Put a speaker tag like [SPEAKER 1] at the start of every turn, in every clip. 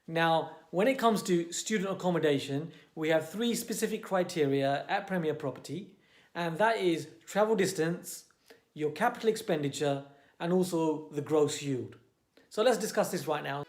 [SPEAKER 1] Now, when it comes to student accommodation, we have three specific criteria at Premier Property, and that is travel distance, your capital expenditure, and also the gross yield. So let's discuss this right now.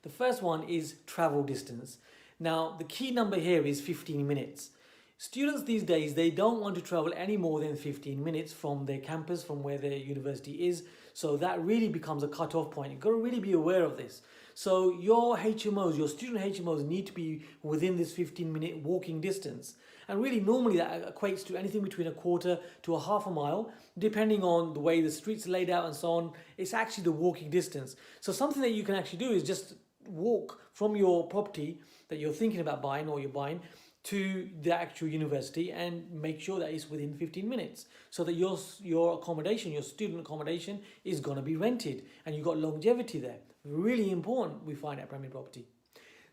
[SPEAKER 1] The first one is travel distance. Now, the key number here is 15 minutes. Students these days, they don't want to travel any more than 15 minutes from their campus, from where their university is. So that really becomes a cut-off point. You've got to really be aware of this. So your HMOs, your student HMOs need to be within this 15-minute walking distance. And really, normally that equates to anything between a quarter to a half a mile, depending on the way the streets are laid out and so on. It's actually the walking distance. So something that you can actually do is just walk from your property that you're thinking about buying or you're buying to the actual university and make sure that it's within 15 minutes so that your accommodation, your student accommodation is going to be rented and you've got longevity there. Really important, we find at Premier Property.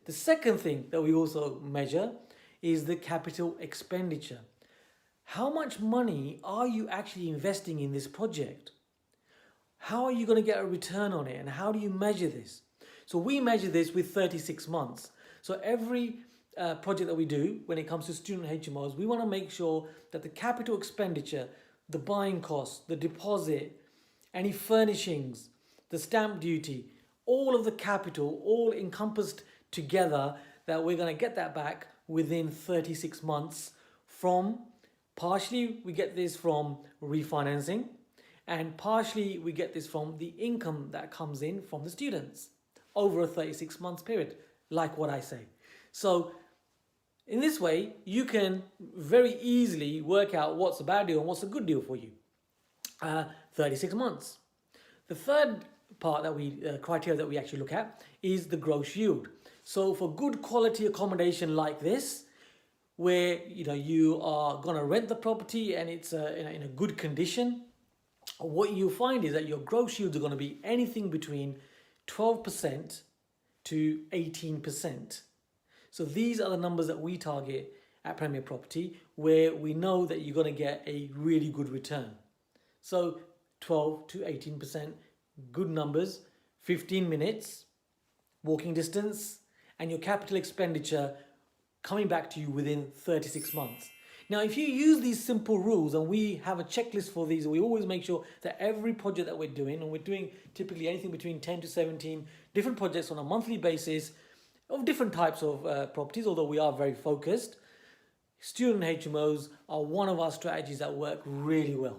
[SPEAKER 1] The second thing that we also measure is the capital expenditure. How much money are you actually investing in this project? How are you going to get a return on it, and how do you measure this? So we measure this with 36 months. So every project that we do when it comes to student HMOs, we want to make sure that the capital expenditure, the buying costs, the deposit, any furnishings, the stamp duty, all of the capital, all encompassed together, that we're going to get that back within 36 months from, partially we get this from refinancing, and partially we get this from the income that comes in from the students over a 36 months period, like what I say. So in this way, you can very easily work out what's a bad deal and what's a good deal for you. 36 months. The third part that criteria that we actually look at is the gross yield. So for good quality accommodation like this, where you are going to rent the property and it's in a good condition, what you find is that your gross yields are going to be anything between 12% to 18%. So these are the numbers that we target at Premier Property, where we know that you're going to get a really good return. So 12 to 18%, good numbers, 15 minutes, walking distance, and your capital expenditure coming back to you within 36 months. Now, if you use these simple rules, and we have a checklist for these, we always make sure that every project that we're doing, and we're doing typically anything between 10 to 17 different projects on a monthly basis of different types of properties, although we are very focused, student HMOs are one of our strategies that work really well.